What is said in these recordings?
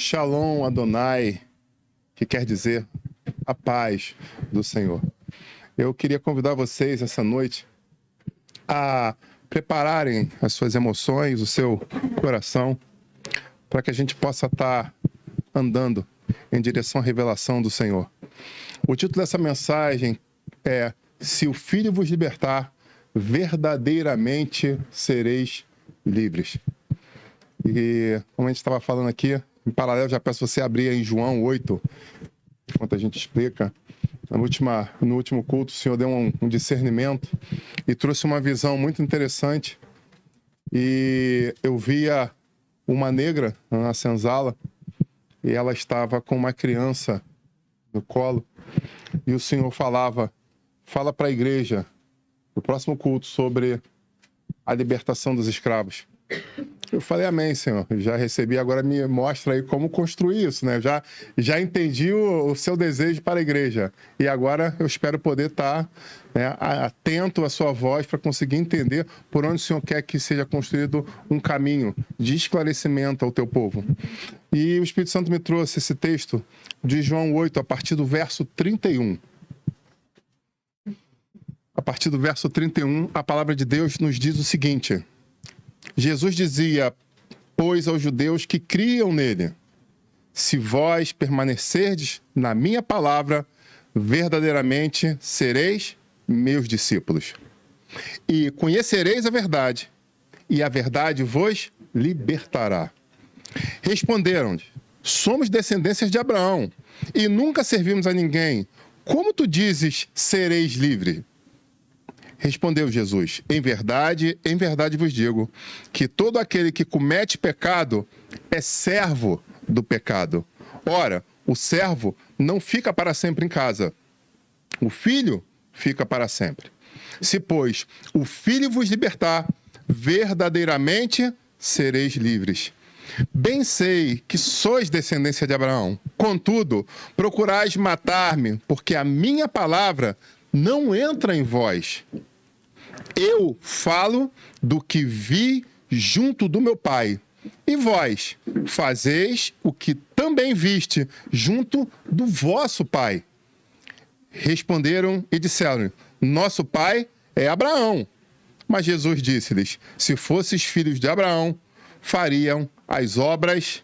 Shalom Adonai, que quer dizer a paz do Senhor. Eu queria convidar vocês essa noite a prepararem as suas emoções, o seu coração, para que a gente possa estar andando em direção à revelação do Senhor. O título dessa mensagem é: Se o Filho vos libertar, verdadeiramente sereis livres. E como a gente estava falando aqui, em paralelo, já peço você abrir em João 8, enquanto a gente explica. No último culto, o Senhor deu um discernimento e trouxe uma visão muito interessante. E eu via uma negra na senzala e ela estava com uma criança no colo. E o Senhor fala para a igreja, no próximo culto, sobre a libertação dos escravos. Eu falei, amém, Senhor. Já recebi, agora me mostra aí como construir isso, né? Já entendi o seu desejo para a igreja. E agora eu espero poder estar, né, atento à sua voz para conseguir entender por onde o Senhor quer que seja construído um caminho de esclarecimento ao teu povo. E o Espírito Santo me trouxe esse texto de João 8, a partir do verso 31. A partir do verso 31, a palavra de Deus nos diz o seguinte: Jesus dizia, pois, aos judeus que criam nele: se vós permanecerdes na minha palavra, verdadeiramente sereis meus discípulos. E conhecereis a verdade, e a verdade vos libertará. Responderam-lhe: somos descendências de Abraão, e nunca servimos a ninguém. Como tu dizes, sereis livres? Respondeu Jesus: em verdade vos digo, que todo aquele que comete pecado é servo do pecado. Ora, o servo não fica para sempre em casa, o filho fica para sempre. Se, pois, o filho vos libertar, verdadeiramente sereis livres. Bem sei que sois descendência de Abraão, contudo, procurais matar-me, porque a minha palavra não entra em vós. Eu falo do que vi junto do meu Pai, e vós fazeis o que também viste junto do vosso pai. Responderam e disseram: nosso pai é Abraão. Mas Jesus disse-lhes: se fosseis filhos de Abraão, fariam as obras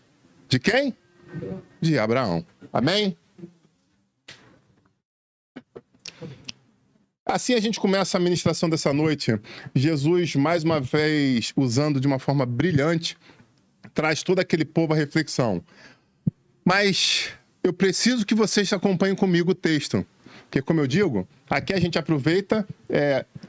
de quem? De Abraão. Amém? Assim a gente começa a ministração dessa noite. Jesus, mais uma vez, usando de uma forma brilhante, traz todo aquele povo à reflexão. Mas eu preciso que vocês acompanhem comigo o texto. Porque, como eu digo, aqui a gente aproveita,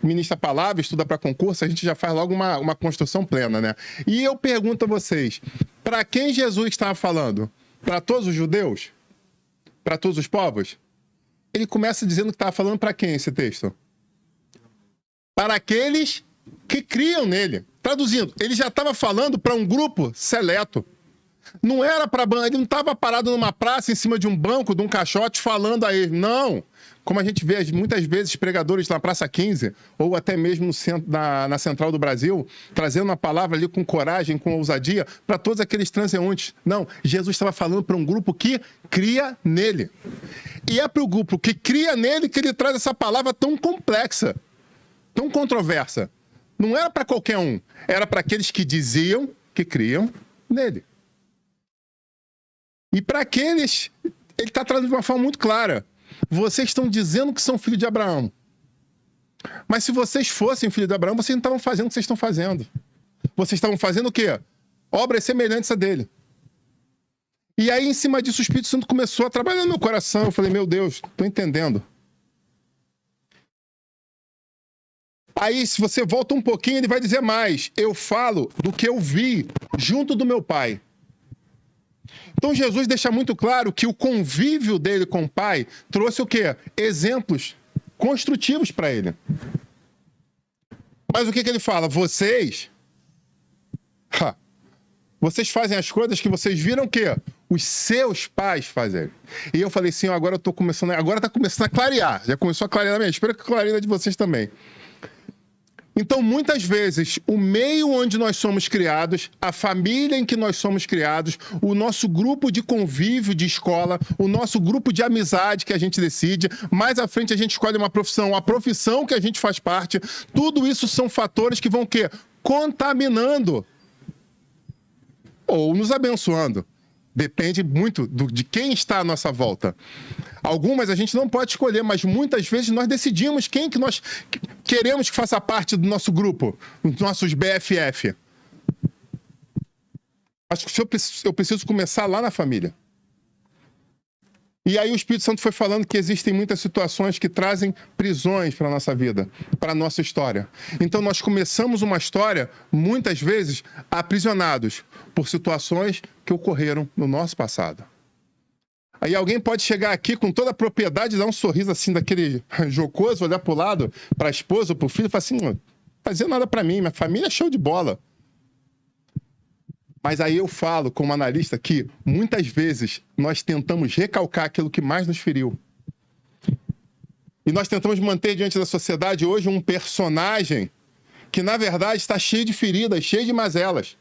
ministra a palavra, estuda para concurso, a gente já faz logo uma construção plena, né? E eu pergunto a vocês, para quem Jesus estava falando? Para todos os judeus? Para todos os povos? Ele começa dizendo que estava falando para quem esse texto? Para aqueles que criam nele. Traduzindo, ele já estava falando para um grupo seleto. Não era para... Ele não estava parado numa praça em cima de um banco, de um caixote, falando a ele. Não. Como a gente vê muitas vezes pregadores na Praça 15, ou até mesmo no centro, na Central do Brasil, trazendo uma palavra ali com coragem, com ousadia, para todos aqueles transeuntes. Não, Jesus estava falando para um grupo que cria nele. E é para o grupo que cria nele que ele traz essa palavra tão complexa, tão controversa. Não era para qualquer um, era para aqueles que diziam que criam nele. E para aqueles, ele está trazendo de uma forma muito clara. Vocês estão dizendo que são filhos de Abraão. Mas se vocês fossem filhos de Abraão, vocês não estavam fazendo o que vocês estão fazendo. Vocês estavam fazendo o quê? Obras semelhantes a dele. E aí, em cima disso, o Espírito Santo começou a trabalhar no meu coração. Eu falei, meu Deus, estou entendendo. Aí, se você volta um pouquinho, ele vai dizer mais. Eu falo do que eu vi junto do meu pai. Então, Jesus deixa muito claro que o convívio dele com o pai trouxe o quê? Exemplos construtivos para ele. Mas o que ele fala? Vocês fazem as coisas que vocês viram o quê? Os seus pais fazem. E eu falei assim, agora está começando a clarear. Já começou a clarear na minha. Espero que clareie de vocês também. Então, muitas vezes, o meio onde nós somos criados, a família em que nós somos criados, o nosso grupo de convívio de escola, o nosso grupo de amizade que a gente decide, mais à frente a gente escolhe uma profissão, a profissão que a gente faz parte, tudo isso são fatores que vão o quê? Contaminando ou nos abençoando. Depende muito de quem está à nossa volta. Algumas a gente não pode escolher, mas muitas vezes nós decidimos quem que nós queremos que faça parte do nosso grupo, dos nossos BFF. Acho que eu preciso começar lá na família. E aí o Espírito Santo foi falando que existem muitas situações que trazem prisões para a nossa vida, para a nossa história. Então nós começamos uma história, muitas vezes, aprisionados por situações que ocorreram no nosso passado. Aí alguém pode chegar aqui com toda a propriedade, dar um sorriso assim, daquele jocoso, olhar para o lado, para a esposa ou para o filho e falar assim, não fazia nada para mim, minha família é show de bola. Mas aí eu falo, como analista, que muitas vezes nós tentamos recalcar aquilo que mais nos feriu. E nós tentamos manter diante da sociedade hoje um personagem que, na verdade, está cheio de feridas, cheio de mazelas.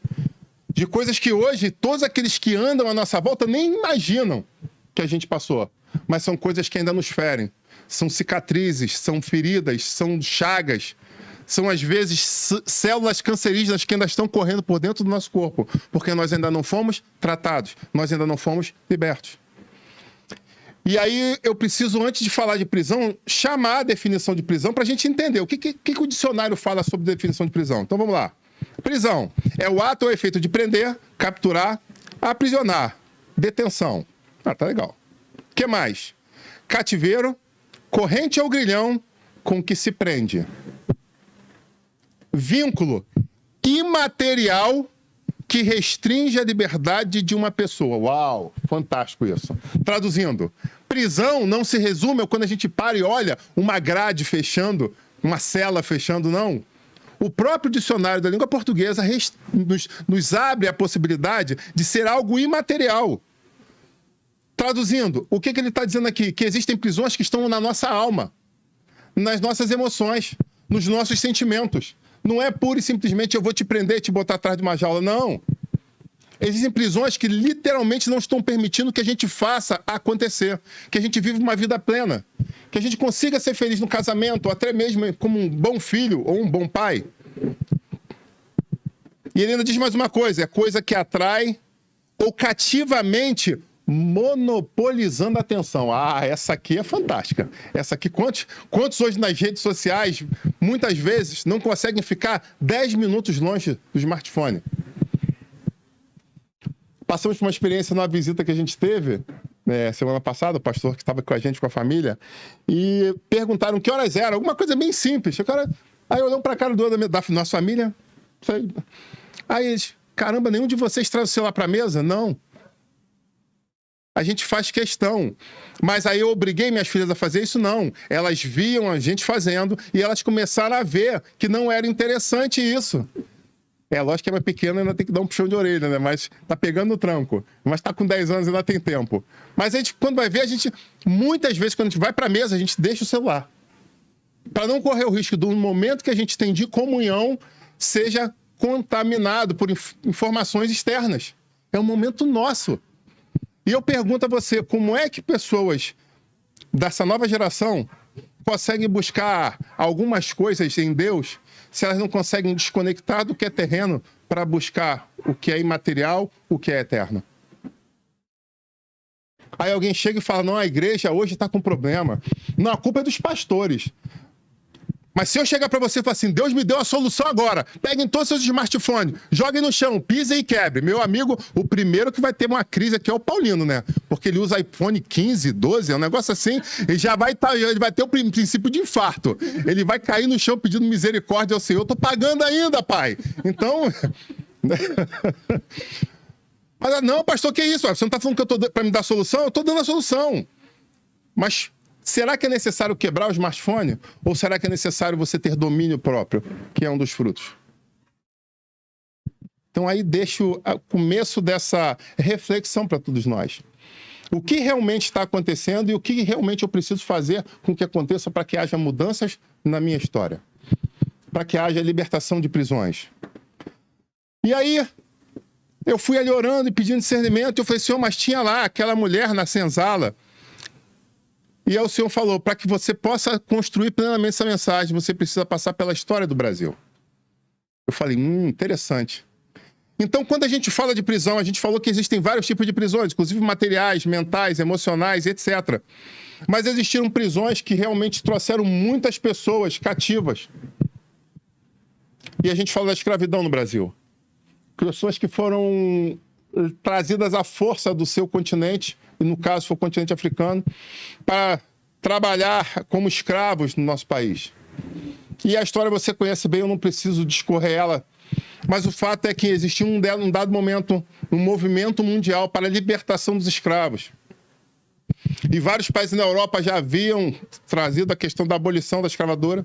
De coisas que hoje todos aqueles que andam à nossa volta nem imaginam que a gente passou. Mas são coisas que ainda nos ferem. São cicatrizes, são feridas, são chagas. São, às vezes, células cancerígenas que ainda estão correndo por dentro do nosso corpo, porque nós ainda não fomos tratados, nós ainda não fomos libertos. E aí eu preciso, antes de falar de prisão, chamar a definição de prisão para a gente entender o que o dicionário fala sobre definição de prisão. Então vamos lá. Prisão é o ato ou efeito de prender, capturar, aprisionar, detenção. Ah, tá legal. O que mais? Cativeiro, corrente ou grilhão com que se prende. Vínculo imaterial que restringe a liberdade de uma pessoa. Uau, fantástico isso. Traduzindo, prisão não se resume a quando a gente para e olha uma grade fechando, uma cela fechando, não. O próprio dicionário da língua portuguesa nos abre a possibilidade de ser algo imaterial. Traduzindo, o que ele está dizendo aqui? Que existem prisões que estão na nossa alma, nas nossas emoções, nos nossos sentimentos. Não é pura e simplesmente eu vou te prender e te botar atrás de uma jaula, não. Existem prisões que literalmente não estão permitindo que a gente faça acontecer, que a gente viva uma vida plena, que a gente consiga ser feliz no casamento, ou até mesmo como um bom filho ou um bom pai. E ele ainda diz mais uma coisa, é coisa que atrai ou cativamente monopolizando a atenção. Ah, essa aqui é fantástica. Essa aqui, quantos hoje nas redes sociais, muitas vezes, não conseguem ficar 10 minutos longe do smartphone? Passamos por uma experiência numa visita que a gente teve, semana passada, o pastor que estava com a gente, com a família, e perguntaram que horas eram, alguma coisa bem simples. Aí olhamos para a cara da nossa família, aí eles, caramba, nenhum de vocês traz o celular para a mesa? Não. A gente faz questão. Mas aí eu obriguei minhas filhas a fazer isso? Não. Elas viam a gente fazendo e elas começaram a ver que não era interessante isso. Lógico que é mais pequena, ainda tem que dar um puxão de orelha, né? Mas tá pegando no tranco. Mas tá com 10 anos, ainda tem tempo. Mas a gente, quando vai ver, muitas vezes, quando a gente vai pra mesa, a gente deixa o celular. Para não correr o risco do momento que a gente tem de comunhão seja contaminado por informações externas. É um momento nosso. E eu pergunto a você, como é que pessoas dessa nova geração conseguem buscar algumas coisas em Deus se elas não conseguem desconectar do que é terreno para buscar o que é imaterial, o que é eterno? Aí alguém chega e fala, não, a igreja hoje está com problema. Não, a culpa é dos pastores. Mas se eu chegar para você e falar assim, Deus me deu a solução agora, peguem todos os seus smartphones, joguem no chão, pisem e quebre. Meu amigo, o primeiro que vai ter uma crise aqui é o Paulino, né? Porque ele usa iPhone 15, 12, é um negócio assim, ele vai ter o princípio de infarto. Ele vai cair no chão pedindo misericórdia ao Senhor, eu tô pagando ainda, pai. Então... Mas não, pastor, que isso? Você não tá falando que eu tô para me dar solução? Eu tô dando a solução. Mas... será que é necessário quebrar o smartphone? Ou será que é necessário você ter domínio próprio, que é um dos frutos? Então aí deixo o começo dessa reflexão para todos nós. O que realmente está acontecendo e o que realmente eu preciso fazer com que aconteça para que haja mudanças na minha história? para que haja libertação de prisões. E aí, eu fui ali orando e pedindo discernimento, e eu falei, Senhor, mas tinha lá aquela mulher na senzala. E aí o Senhor falou, para que você possa construir plenamente essa mensagem, você precisa passar pela história do Brasil. Eu falei, interessante. Então, quando a gente fala de prisão, a gente falou que existem vários tipos de prisões, inclusive materiais, mentais, emocionais, etc. Mas existiram prisões que realmente trouxeram muitas pessoas cativas. E a gente fala da escravidão no Brasil. Pessoas que foram trazidas à força do seu continente, e no caso foi o continente africano, para trabalhar como escravos no nosso país. E a história você conhece bem, eu não preciso discorrer ela, mas o fato é que existia um dado momento um movimento mundial para a libertação dos escravos. E vários países na Europa já haviam trazido a questão da abolição da escravatura,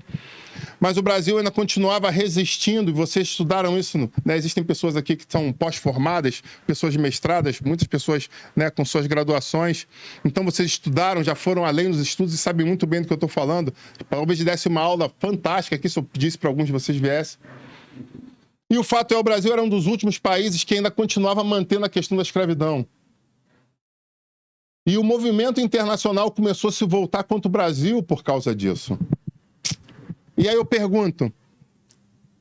mas o Brasil ainda continuava resistindo, e vocês estudaram isso, né? Existem pessoas aqui que são pós-formadas, pessoas mestradas, muitas pessoas, né, com suas graduações. Então vocês estudaram, já foram além dos estudos e sabem muito bem do que eu estou falando. Talvez desse uma aula fantástica aqui, se eu pedisse para alguns de vocês viessem. E o fato é, o Brasil era um dos últimos países que ainda continuava mantendo a questão da escravidão. E o movimento internacional começou a se voltar contra o Brasil por causa disso. E aí eu pergunto,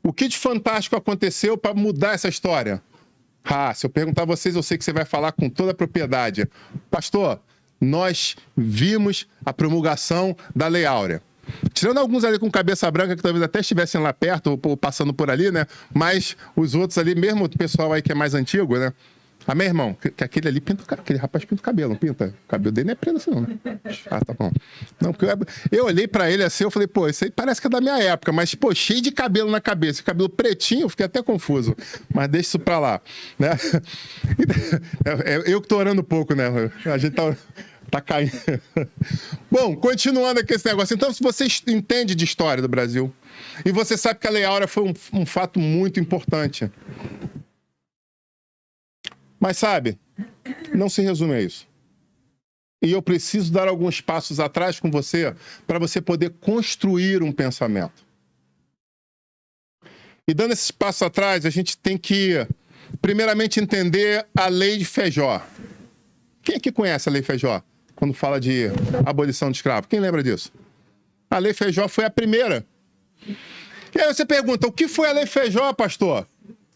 o que de fantástico aconteceu para mudar essa história? Se eu perguntar a vocês, eu sei que você vai falar com toda a propriedade. Pastor, nós vimos a promulgação da Lei Áurea. Tirando alguns ali com cabeça branca, que talvez até estivessem lá perto ou passando por ali, né? Mas os outros ali, mesmo o pessoal aí que é mais antigo, né? Meu irmão, que aquele ali aquele rapaz pinta o cabelo, não pinta? O cabelo dele não é preto assim, não, né? Tá bom. Não, porque eu olhei pra ele assim, eu falei, pô, isso aí parece que é da minha época, mas, pô, cheio de cabelo na cabeça, cabelo pretinho, eu fiquei até confuso. Mas deixa isso pra lá, né? Eu que tô orando pouco, né? A gente tá caindo. Bom, continuando aqui esse negócio. Então, se você entende de história do Brasil, e você sabe que a Lei Áurea foi um fato muito importante. Mas sabe, não se resume a isso. E eu preciso dar alguns passos atrás com você para você poder construir um pensamento. E dando esses passos atrás, a gente tem que, primeiramente, entender a Lei de Feijó. Quem aqui conhece a Lei Feijó? Quando fala de abolição de escravo. Quem lembra disso? A Lei Feijó foi a primeira. E aí você pergunta, o que foi a Lei Feijó, pastor?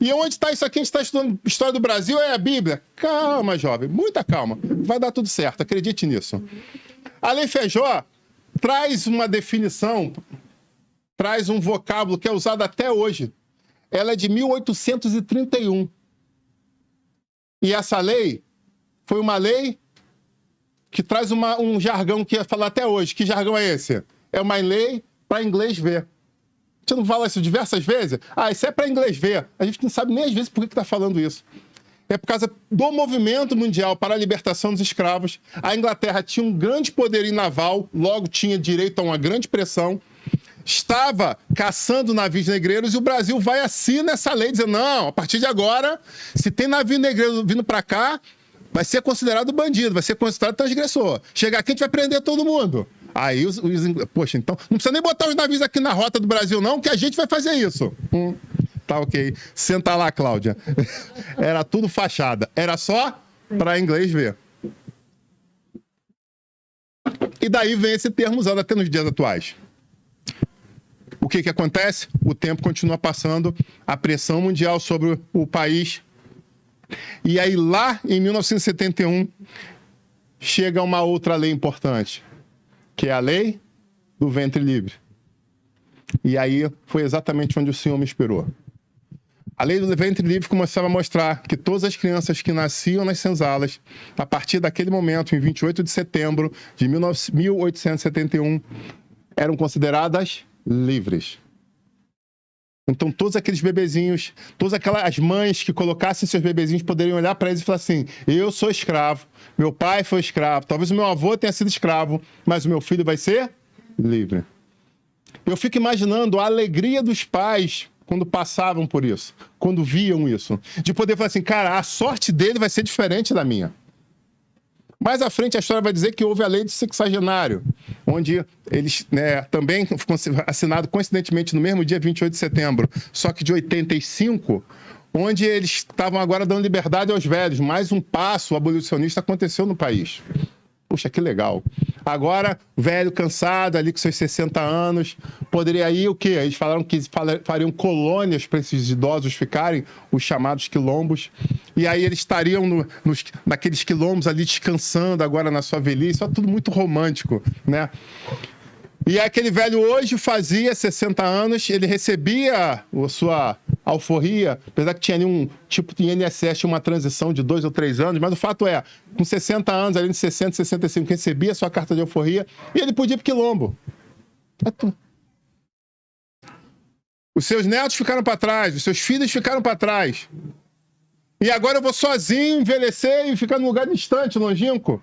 E onde está isso aqui? A gente está estudando história do Brasil, é a Bíblia. Calma, jovem, muita calma. Vai dar tudo certo, acredite nisso. A Lei Feijó traz uma definição, traz um vocábulo que é usado até hoje. Ela é de 1831. E essa lei foi uma lei que traz um jargão que ia falar até hoje. Que jargão é esse? É uma lei para inglês ver. A gente não fala isso diversas vezes? Isso é para inglês ver. A gente não sabe nem às vezes por que está falando isso. É por causa do movimento mundial para a libertação dos escravos. A Inglaterra tinha um grande poderio naval, logo tinha direito a uma grande pressão. Estava caçando navios negreiros e o Brasil vai assim nessa lei, dizendo, não, a partir de agora, se tem navio negreiro vindo para cá, vai ser considerado bandido, vai ser considerado transgressor. Chegar aqui, a gente vai prender todo mundo. Aí, poxa, então, não precisa nem botar os navios aqui na rota do Brasil, não, que a gente vai fazer isso. Tá ok. Senta lá, Cláudia. Era tudo fachada. Era só para inglês ver. E daí vem esse termo usado até nos dias atuais. O que acontece? O tempo continua passando, a pressão mundial sobre o país. E aí, lá em 1971, chega uma outra lei importante, que é a lei do ventre livre. E aí foi exatamente onde o Senhor me inspirou. A lei do ventre livre começava a mostrar que todas as crianças que nasciam nas senzalas, a partir daquele momento, em 28 de setembro de 1871, eram consideradas livres. Então, todos aqueles bebezinhos, todas aquelas mães que colocassem seus bebezinhos poderiam olhar para eles e falar assim, eu sou escravo, meu pai foi escravo, talvez o meu avô tenha sido escravo, mas o meu filho vai ser livre. Eu fico imaginando a alegria dos pais quando passavam por isso, quando viam isso, de poder falar assim, cara, a sorte dele vai ser diferente da minha. Mais à frente, a história vai dizer que houve a lei do sexagenário, onde eles também ficou assinado coincidentemente no mesmo dia 28 de setembro, só que de 85, onde eles estavam agora dando liberdade aos velhos. Mais um passo abolicionista aconteceu no país. Puxa, que legal. Agora, velho, cansado, ali com seus 60 anos, poderia ir o quê? Eles falaram que fariam colônias para esses idosos ficarem, os chamados quilombos. E aí eles estariam naqueles quilombos ali descansando agora na sua velhice. Tudo muito romântico, né? E aquele velho hoje fazia 60 anos, ele recebia a sua alforria, apesar que tinha ali um tipo de INSS, tinha uma transição de 2 ou 3 anos, mas o fato é, com 60 anos, ali de 60, 65, recebia a sua carta de alforria e ele podia ir pro quilombo. Os seus netos ficaram para trás, os seus filhos ficaram para trás. E agora eu vou sozinho envelhecer e ficar num lugar distante, longínquo.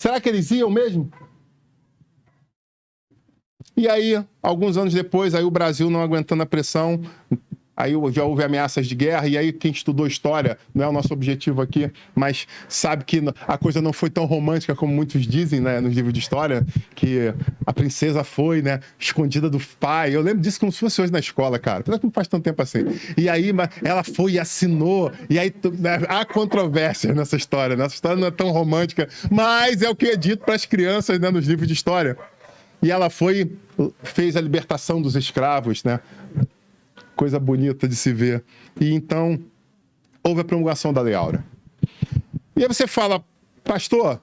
Será que eles iam mesmo? E aí, alguns anos depois, aí o Brasil não aguentando a pressão, aí já houve ameaças de guerra, e aí quem estudou história, não é o nosso objetivo aqui, mas sabe que a coisa não foi tão romântica como muitos dizem, né, nos livros de história, que a princesa foi, né, escondida do pai. Eu lembro disso como se fosse hoje na escola, cara, apesar que não faz tanto tempo assim. E aí ela foi e assinou, e aí há controvérsias nessa história. Nossa história não é tão romântica, mas é o que é dito para as crianças, né, nos livros de história. E ela fez a libertação dos escravos, né? Coisa bonita de se ver. E então, houve a promulgação da Lei Áurea. E aí você fala, pastor,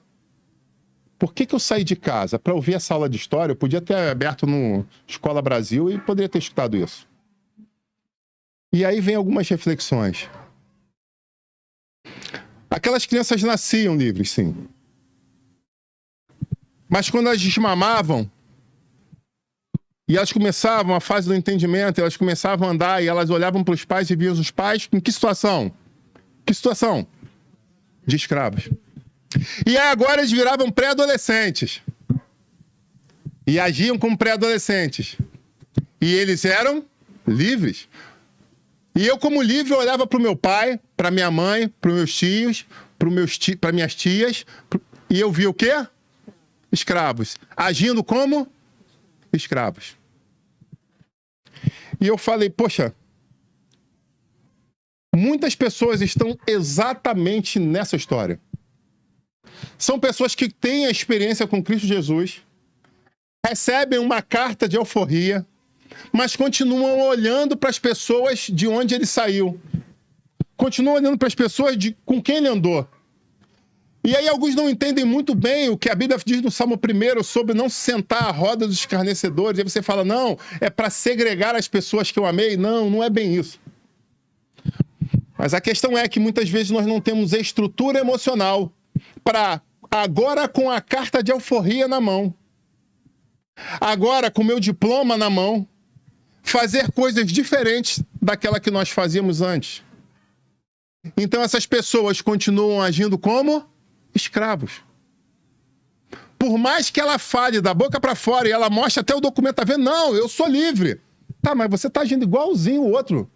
por que eu saí de casa? Para ouvir essa aula de história, eu podia ter aberto no Escola Brasil e poderia ter escutado isso. E aí vem algumas reflexões. Aquelas crianças nasciam livres, sim. Mas quando elas desmamavam, e elas começavam a fase do entendimento, elas começavam a andar e elas olhavam para os pais e viam os pais em que situação? Que situação? De escravos. E aí agora eles viravam pré-adolescentes. E agiam como pré-adolescentes. E eles eram livres. E eu, como livre, olhava para o meu pai, para minha mãe, para os meus tios, para minhas tias, e eu via o quê? Escravos. Agindo como escravos. E eu falei, poxa, muitas pessoas estão exatamente nessa história. São pessoas que têm a experiência com Cristo Jesus, recebem uma carta de alforria, mas continuam olhando para as pessoas de onde ele saiu. Continuam olhando para as pessoas com quem ele andou. E aí alguns não entendem muito bem o que a Bíblia diz no Salmo 1 sobre não sentar à roda dos escarnecedores. E aí você fala, não, é para segregar as pessoas que eu amei. Não, não é bem isso. Mas a questão é que muitas vezes nós não temos estrutura emocional para, agora com a carta de alforria na mão, agora com o meu diploma na mão, fazer coisas diferentes daquela que nós fazíamos antes. Então essas pessoas continuam agindo como escravos. Por mais que ela fale da boca para fora e ela mostre até o documento, tá vendo? Não, eu sou livre. Tá, mas você tá agindo igualzinho o outro.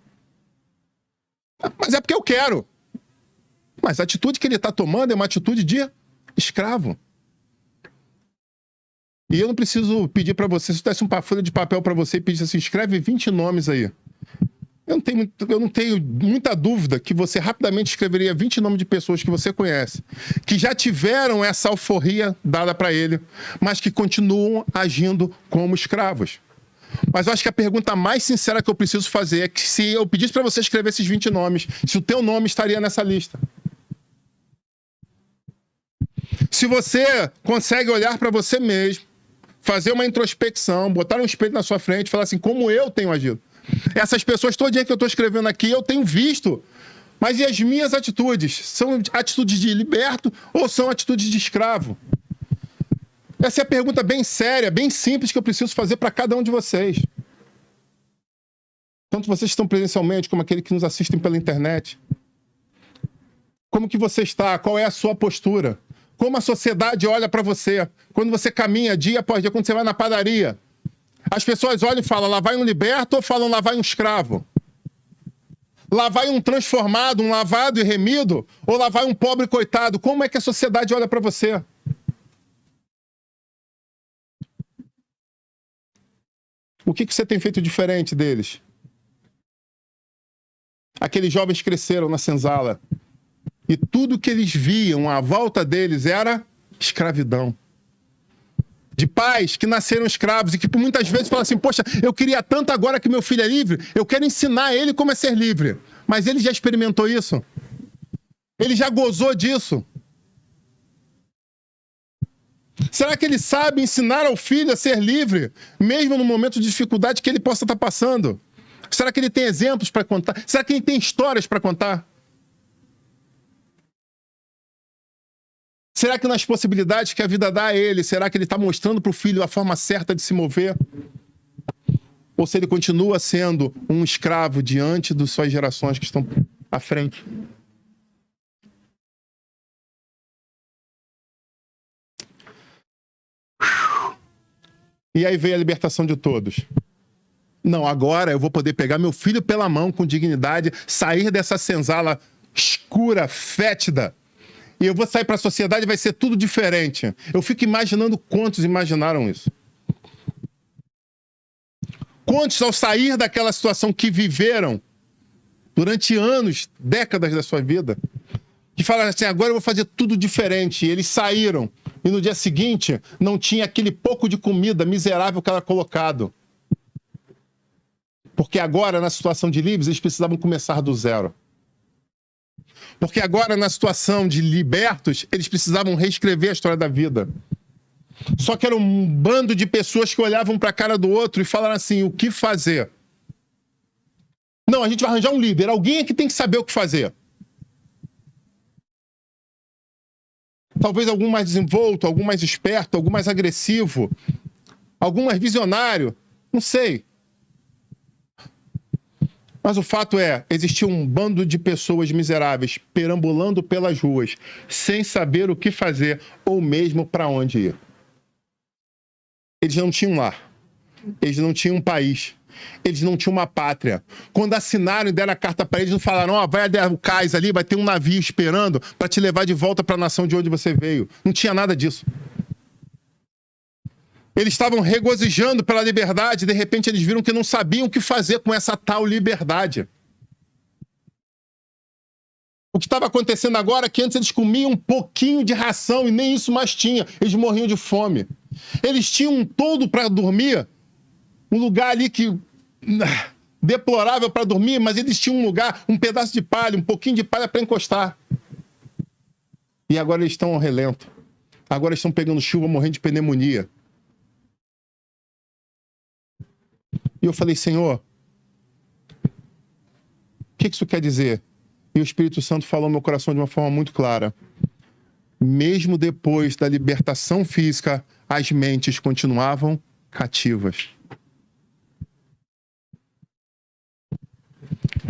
Mas é porque eu quero. Mas a atitude que ele tá tomando é uma atitude de escravo. E eu não preciso pedir para você, se eu desse uma folha de papel para você e pedisse assim, escreve 20 nomes aí. Eu não tenho muita dúvida que você rapidamente escreveria 20 nomes de pessoas que você conhece, que já tiveram essa alforria dada para ele, mas que continuam agindo como escravos. Mas eu acho que a pergunta mais sincera que eu preciso fazer é que se eu pedisse para você escrever esses 20 nomes, se o teu nome estaria nessa lista. Se você consegue olhar para você mesmo, fazer uma introspecção, botar um espelho na sua frente e falar assim, como eu tenho agido. Essas pessoas, todo dia que eu estou escrevendo aqui, eu tenho visto. Mas e as minhas atitudes? São atitudes de liberto ou são atitudes de escravo? Essa é a pergunta bem séria, bem simples que eu preciso fazer para cada um de vocês. Tanto vocês que estão presencialmente, como aqueles que nos assistem pela internet. Como que você está? Qual é a sua postura? Como a sociedade olha para você? Quando você caminha dia após dia, quando você vai na padaria, as pessoas olham e falam, lá vai um liberto ou falam, lá vai um escravo? Lá vai um transformado, um lavado e remido, ou lá vai um pobre coitado. Como é que a sociedade olha para você? O que você tem feito diferente deles? Aqueles jovens cresceram na senzala e tudo que eles viam à volta deles era escravidão. De pais que nasceram escravos e que por muitas vezes falam assim, poxa, eu queria tanto agora que meu filho é livre, eu quero ensinar ele como é ser livre. Mas ele já experimentou isso? Ele já gozou disso? Será que ele sabe ensinar ao filho a ser livre, mesmo no momento de dificuldade que ele possa estar passando? Será que ele tem exemplos para contar? Será que ele tem histórias para contar? Será que nas possibilidades que a vida dá a ele, será que ele está mostrando para o filho a forma certa de se mover? Ou se ele continua sendo um escravo diante das suas gerações que estão à frente? E aí veio a libertação de todos. Não, agora eu vou poder pegar meu filho pela mão com dignidade, sair dessa senzala escura, fétida, e eu vou sair para a sociedade e vai ser tudo diferente. Eu fico imaginando quantos imaginaram isso. Quantos, ao sair daquela situação que viveram durante anos, décadas da sua vida, que falaram assim, agora eu vou fazer tudo diferente. E eles saíram. E no dia seguinte, não tinha aquele pouco de comida miserável que era colocado. Porque agora, na situação de livres, eles precisavam começar do zero. Porque agora, na situação de libertos, eles precisavam reescrever a história da vida. Só que era um bando de pessoas que olhavam para a cara do outro e falaram assim, o que fazer? Não, a gente vai arranjar um líder. Alguém é que tem que saber o que fazer. Talvez algum mais desenvolto, algum mais esperto, algum mais agressivo, algum mais visionário, não sei. Mas o fato é, existia um bando de pessoas miseráveis perambulando pelas ruas, sem saber o que fazer ou mesmo para onde ir. Eles não tinham lar, eles não tinham um país, eles não tinham uma pátria. Quando assinaram e deram a carta para eles, não falaram, ó, vai o cais ali, vai ter um navio esperando para te levar de volta para a nação de onde você veio. Não tinha nada disso. Eles estavam regozijando pela liberdade, de repente eles viram que não sabiam o que fazer com essa tal liberdade. O que estava acontecendo agora é que antes eles comiam um pouquinho de ração e nem isso mais tinha. Eles morriam de fome. Eles tinham um todo para dormir, um lugar ali que deplorável para dormir, mas eles tinham um lugar, um pedaço de palha, um pouquinho de palha para encostar. E agora eles estão ao relento. Agora eles estão pegando chuva, morrendo de pneumonia. E eu falei, Senhor, o que isso quer dizer? E o Espírito Santo falou no meu coração de uma forma muito clara. Mesmo depois da libertação física, as mentes continuavam cativas.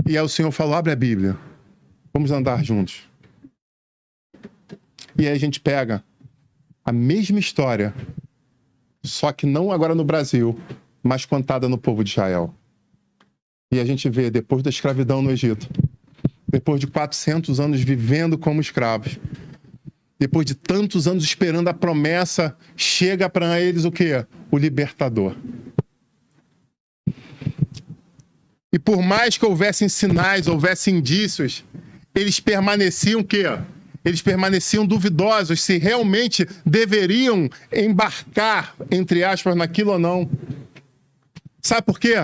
E aí o Senhor falou, abre a Bíblia. Vamos andar juntos. E aí a gente pega a mesma história, só que não agora no Brasil, mas contada no povo de Israel. E a gente vê, depois da escravidão no Egito, depois de 400 anos vivendo como escravos, depois de tantos anos esperando a promessa, chega para eles o quê? O libertador. E por mais que houvessem sinais, houvessem indícios, eles permaneciam o quê? Eles permaneciam duvidosos se realmente deveriam embarcar, entre aspas, naquilo ou não. Sabe por quê?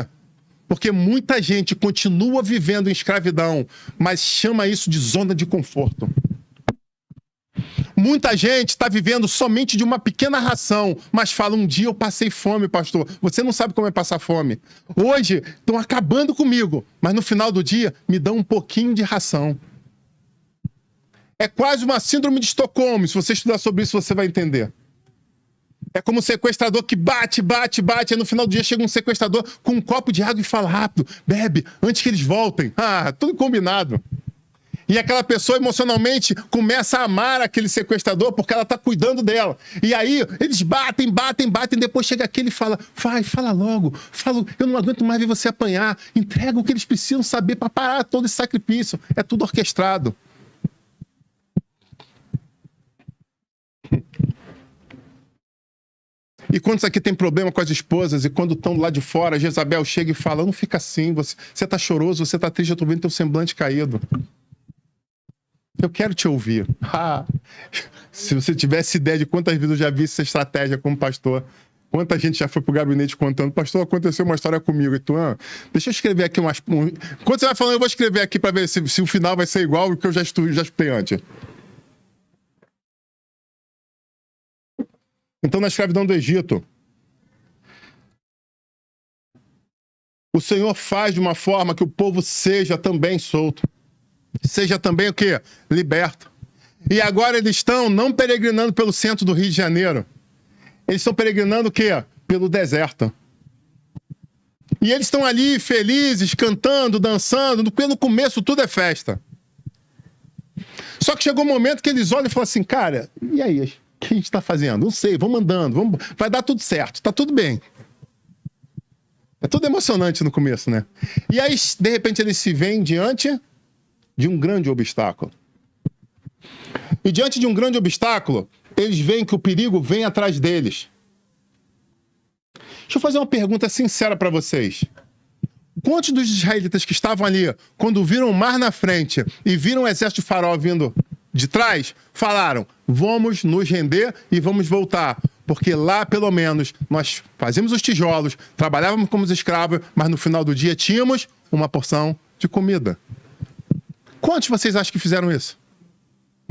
Porque muita gente continua vivendo em escravidão, mas chama isso de zona de conforto. Muita gente está vivendo somente de uma pequena ração, mas fala, um dia eu passei fome, pastor. Você não sabe como é passar fome. Hoje estão acabando comigo, mas no final do dia me dão um pouquinho de ração. É quase uma síndrome de Estocolmo. Se você estudar sobre isso, você vai entender. É como um sequestrador que bate, e no final do dia chega um sequestrador com um copo de água e fala, rápido, bebe, antes que eles voltem. Ah, tudo combinado. E aquela pessoa emocionalmente começa a amar aquele sequestrador porque ela está cuidando dela. E aí eles batem, depois chega aquele e fala, vai, fala logo, fala, eu não aguento mais ver você apanhar, entrega o que eles precisam saber para parar todo esse sacrifício. É tudo orquestrado. E quantos aqui tem problema com as esposas e quando estão lá de fora, Jezabel chega e fala, não fica assim, você está choroso, você está triste, eu estou vendo teu semblante caído. Eu quero te ouvir. Se você tivesse ideia de quantas vezes eu já vi essa estratégia como pastor, quanta gente já foi pro gabinete contando, pastor, aconteceu uma história comigo. E tu, deixa eu escrever aqui umas... Quando você vai falando, eu vou escrever aqui para ver se o final vai ser igual ao que eu já escutei antes. Então, na escravidão do Egito, o Senhor faz de uma forma que o povo seja também solto. Seja também o quê? Liberto. E agora eles estão não peregrinando pelo centro do Rio de Janeiro. Eles estão peregrinando o quê? Pelo deserto. E eles estão ali felizes, cantando, dançando. No começo tudo é festa. Só que chegou um momento que eles olham e falam assim, cara, e aí? O que a gente está fazendo? Não sei, vamos andando, vai dar tudo certo, tá tudo bem. É tudo emocionante no começo, né? E aí, de repente, eles se veem diante de um grande obstáculo. E diante de um grande obstáculo, eles veem que o perigo vem atrás deles. Deixa eu fazer uma pergunta sincera para vocês. Quantos dos israelitas que estavam ali, quando viram o mar na frente e viram o exército de Faraó vindo de trás, falaram, vamos nos render e vamos voltar? Porque lá, pelo menos, nós fazíamos os tijolos, trabalhávamos como escravos, mas no final do dia tínhamos uma porção de comida. Quantos vocês acham que fizeram isso?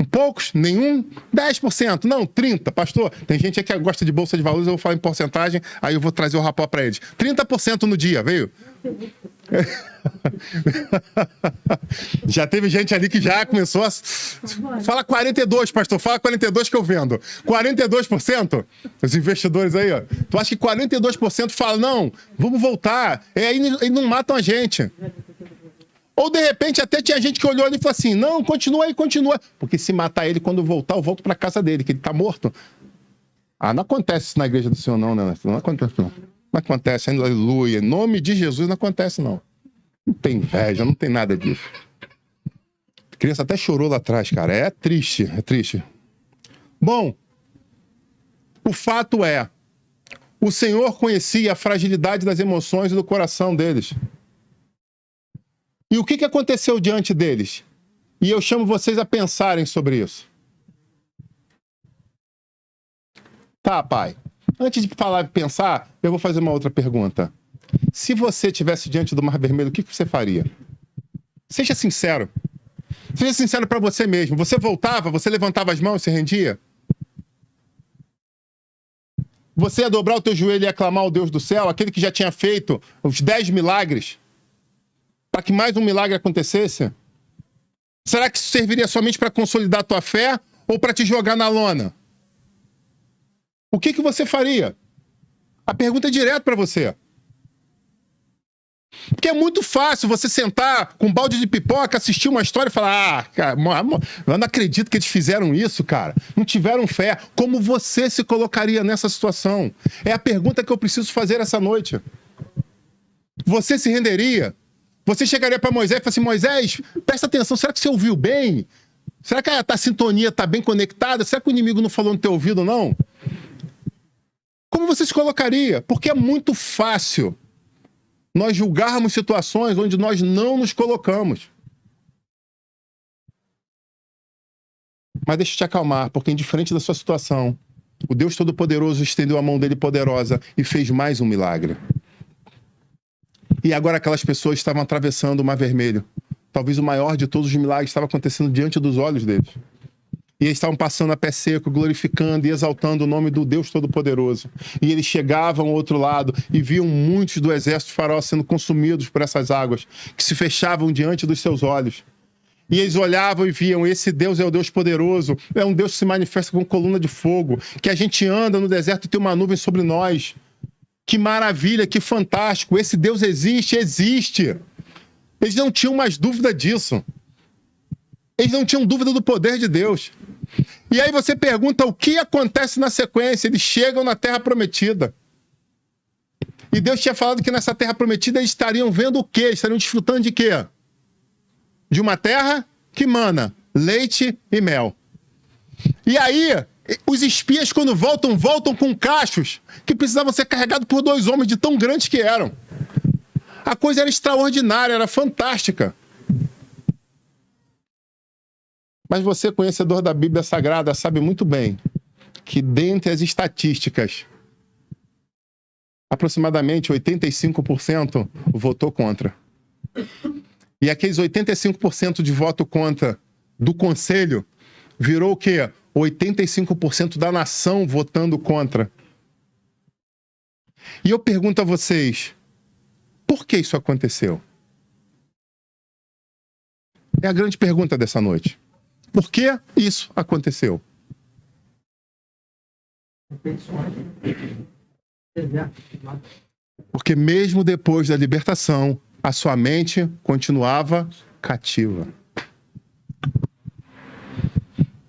Poucos? Nenhum? 10%? Não, 30%. Pastor, tem gente aqui que gosta de bolsa de valores, eu vou falar em porcentagem, aí eu vou trazer o rapó para eles. 30% no dia, veio? Já teve gente ali que já começou a... Fala 42%, pastor, fala 42% que eu vendo. 42%? Os investidores aí, ó. Tu acha que 42% falam, não, vamos voltar. Aí eles não matam a gente. Ou, de repente, até tinha gente que olhou ali e falou assim, não, continua aí, continua. Porque se matar ele, quando eu voltar, eu volto para casa dele, que ele tá morto. Não acontece isso na igreja do Senhor, não, né? Não acontece, não. Não acontece, aleluia. Em nome de Jesus, não acontece, não. Não tem inveja, não tem nada disso. A criança até chorou lá atrás, cara. É triste, é triste. Bom, o fato é, o Senhor conhecia a fragilidade das emoções e do coração deles. E o que aconteceu diante deles? E eu chamo vocês a pensarem sobre isso. Tá, pai. Antes de falar e pensar, eu vou fazer uma outra pergunta. Se você estivesse diante do Mar Vermelho, o que você faria? Seja sincero. Seja sincero para você mesmo. Você voltava, você levantava as mãos e se rendia? Você ia dobrar o teu joelho e aclamar o Deus do céu, aquele que já tinha feito os 10 milagres? Para que mais um milagre acontecesse? Será que isso serviria somente para consolidar a tua fé ou para te jogar na lona? O que você faria? A pergunta é direta para você. Porque é muito fácil você sentar com um balde de pipoca, assistir uma história e falar, cara, eu não acredito que eles fizeram isso, cara. Não tiveram fé. Como você se colocaria nessa situação? É a pergunta que eu preciso fazer essa noite. Você se renderia? Você chegaria para Moisés e falaria assim, Moisés, presta atenção, será que você ouviu bem? Será que a sintonia está bem conectada? Será que o inimigo não falou no teu ouvido, não? Como você se colocaria? Porque é muito fácil nós julgarmos situações onde nós não nos colocamos. Mas deixa eu te acalmar, porque indiferente da sua situação, o Deus Todo-Poderoso estendeu a mão dele poderosa e fez mais um milagre. E agora aquelas pessoas estavam atravessando o Mar Vermelho. Talvez o maior de todos os milagres estava acontecendo diante dos olhos deles. E eles estavam passando a pé seco, glorificando e exaltando o nome do Deus Todo-Poderoso. E eles chegavam ao outro lado e viam muitos do exército de Faraó sendo consumidos por essas águas, que se fechavam diante dos seus olhos. E eles olhavam e viam, esse Deus é o Deus poderoso, é um Deus que se manifesta com coluna de fogo, que a gente anda no deserto e tem uma nuvem sobre nós. Que maravilha, que fantástico, esse Deus existe, existe. Eles não tinham mais dúvida disso. Eles não tinham dúvida do poder de Deus. E aí você pergunta o que acontece na sequência. Eles chegam na Terra Prometida. E Deus tinha falado que nessa Terra Prometida eles estariam vendo o quê? Eles estariam desfrutando de quê? De uma terra que mana leite e mel. E aí, os espias, quando voltam com cachos que precisavam ser carregados por 2 homens de tão grandes que eram. A coisa era extraordinária, era fantástica. Mas você, conhecedor da Bíblia Sagrada, sabe muito bem que dentre as estatísticas, aproximadamente 85% votou contra. E aqueles 85% de voto contra do Conselho virou o quê? 85% da nação votando contra. E eu pergunto a vocês, por que isso aconteceu? É a grande pergunta dessa noite. Por que isso aconteceu? Porque mesmo depois da libertação, a sua mente continuava cativa.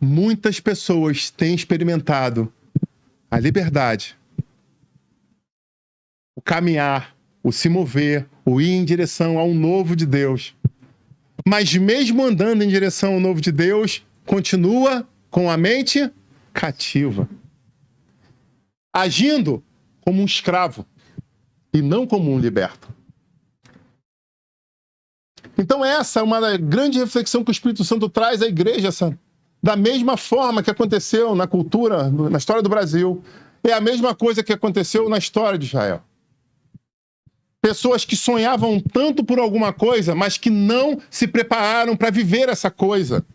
Muitas pessoas têm experimentado a liberdade, o caminhar, o se mover, o ir em direção ao novo de Deus. Mas mesmo andando em direção ao novo de Deus, continua com a mente cativa. Agindo como um escravo e não como um liberto. Então essa é uma grande reflexão que o Espírito Santo traz à igreja, da mesma forma que aconteceu na cultura, na história do Brasil, é a mesma coisa que aconteceu na história de Israel. Pessoas que sonhavam tanto por alguma coisa, mas que não se prepararam para viver essa coisa.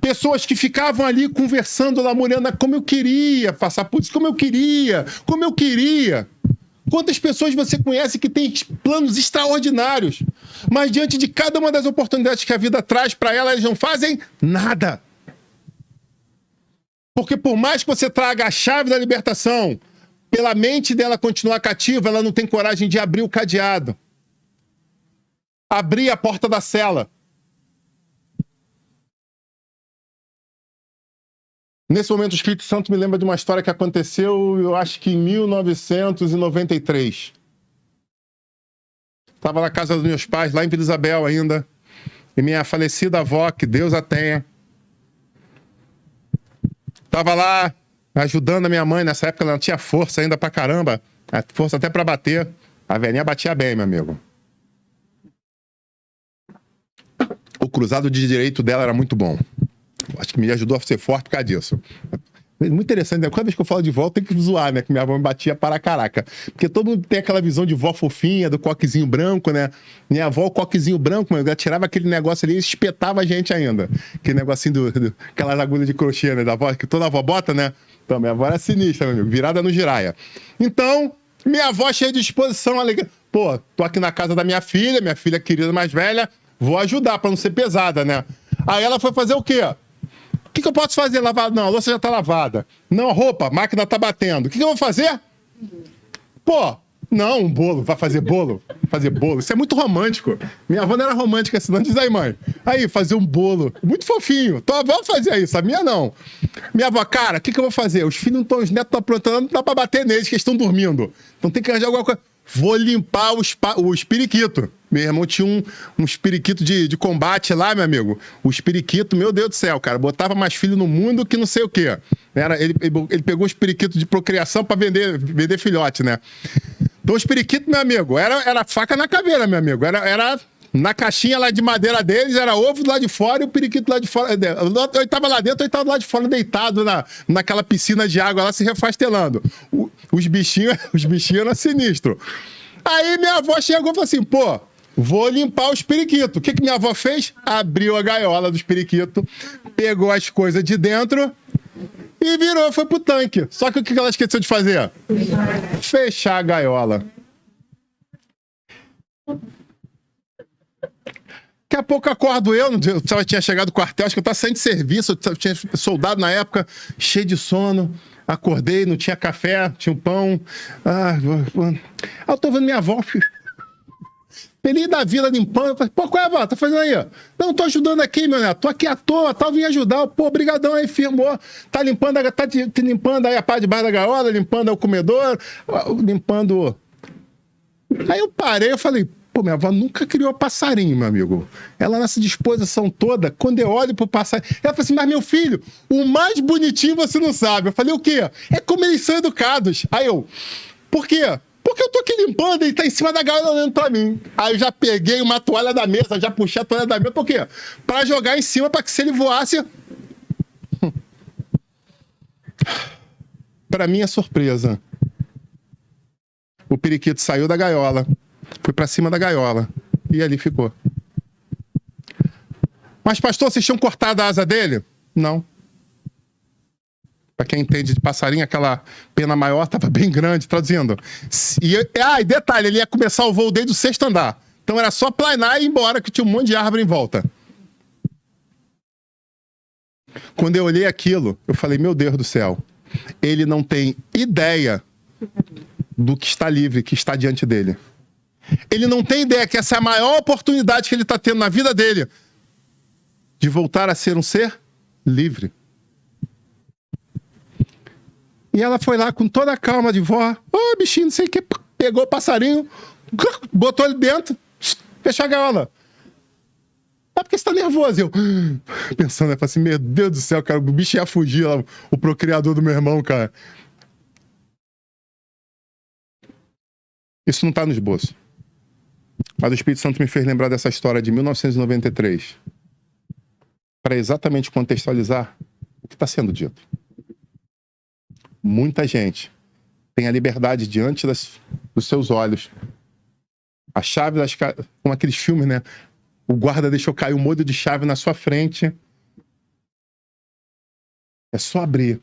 Pessoas que ficavam ali conversando, lamuriando, como eu queria passar por isso, como eu queria. Quantas pessoas você conhece que têm planos extraordinários, mas diante de cada uma das oportunidades que a vida traz para elas, eles não fazem nada. Porque por mais que você traga a chave da libertação, pela mente dela continuar cativa, ela não tem coragem de abrir o cadeado. Abrir a porta da cela. Nesse momento, o Espírito Santo me lembra de uma história que aconteceu, eu acho que em 1993. Estava na casa dos meus pais, lá em Vila Isabel ainda, e minha falecida avó, que Deus a tenha, estava lá ajudando a minha mãe. Nessa época ela não tinha força ainda pra caramba, força até pra bater. A velhinha batia bem, meu amigo. O cruzado de direito dela era muito bom. Acho que me ajudou a ser forte por causa disso. Muito interessante, né? Cada vez que eu falo de vó, tem que zoar, né? Que minha avó me batia para caraca. Porque todo mundo tem aquela visão de vó fofinha, do coquezinho branco, né? Minha avó, o coquezinho branco, mano, ela tirava aquele negócio ali e espetava a gente ainda. Aquele negocinho aquelas agulhas de crochê, né? Da avó, que toda avó bota, né? Então, minha avó era sinistra, meu amigo. Virada no giraia. Então, minha avó cheia de disposição, alegria. Pô, tô aqui na casa da minha filha querida mais velha, vou ajudar pra não ser pesada, né? Aí ela foi fazer o quê? O que eu posso fazer? Lavar? Não, a louça já tá lavada. Não, a roupa, a máquina tá batendo. O que eu vou fazer? Pô, não, um bolo. Vai fazer bolo? Fazer bolo. Isso é muito romântico. Minha avó não era romântica assim, não. Diz aí, mãe. Aí, fazer um bolo. Muito fofinho. Tua avó fazia isso, a minha não. Minha avó, cara, o que eu vou fazer? Os filhos não estão, os netos estão aprontando, não dá pra bater neles, que eles estão dormindo. Então tem que arranjar alguma coisa. Vou limpar o espiriquito. Meu irmão tinha um espiriquito de combate lá, meu amigo. O espiriquito, meu Deus do céu, cara, botava mais filho no mundo que não sei o quê. Ele pegou um espiriquito de procriação pra vender filhote, né? Então o espiriquito, meu amigo, era faca na caveira, meu amigo. Era na caixinha lá de madeira deles, era ovo do lado de fora e o periquito lá de fora. Eu tava lá dentro, eu tava lá de fora deitado naquela piscina de água lá se refastelando. Os bichinhos eram sinistros. Aí minha avó chegou e falou assim, pô, vou limpar os periquitos. O que minha avó fez? Abriu a gaiola dos periquitos, pegou as coisas de dentro e virou, foi pro tanque. Só que o que ela esqueceu de fazer? Fechar a gaiola. Daqui a pouco acordo eu tinha chegado do quartel, acho que eu tava saindo de serviço, eu tinha soldado na época, cheio de sono. Acordei, não tinha café, tinha um pão. Eu tô vendo minha avó. Feliz da vida limpando. Eu falei, pô, qual é, vó? Tá fazendo aí? Não, tô ajudando aqui, meu neto. Tô aqui à toa, tal, vim ajudar. Pô, brigadão aí, firmou. Tá limpando, te limpando aí a parte de baixo da gaiola, limpando o comedor, limpando... Aí eu parei, eu falei, pô, minha avó nunca criou passarinho, meu amigo. Ela nessa disposição toda, quando eu olho pro passarinho... Ela falou assim, mas meu filho, o mais bonitinho você não sabe. Eu falei, o quê? É como eles são educados. Aí eu, por quê? Porque eu tô aqui limpando e tá em cima da gaiola olhando pra mim. Aí eu já peguei uma toalha da mesa, já puxei a toalha da mesa. Por quê? Pra jogar em cima, pra que se ele voasse... Pra minha surpresa, o periquito saiu da gaiola, foi pra cima da gaiola e ali ficou. Mas, pastor, vocês tinham cortado a asa dele? Não. Para quem entende de passarinho, aquela pena maior estava bem grande, traduzindo. E detalhe, ele ia começar o voo desde o 6º andar. Então era só planar e ir embora, que tinha um monte de árvore em volta. Quando eu olhei aquilo, eu falei, meu Deus do céu, ele não tem ideia do que está livre, que está diante dele. Ele não tem ideia que essa é a maior oportunidade que ele está tendo na vida dele de voltar a ser um ser livre. E ela foi lá com toda a calma de vó. Ô, bichinho, não sei o que. Pegou o passarinho, botou ele dentro, fechou a gaiola. Ah, porque você tá nervoso. Eu pensando, eu falei assim, meu Deus do céu, cara, o bicho ia fugir lá, o procriador do meu irmão, cara. Isso não tá no esboço. Mas o Espírito Santo me fez lembrar dessa história de 1993. Para exatamente contextualizar o que está sendo dito. Muita gente tem a liberdade diante dos seus olhos. A chave das... Como aqueles filmes, né? O guarda deixou cair um molho de chave na sua frente. É só abrir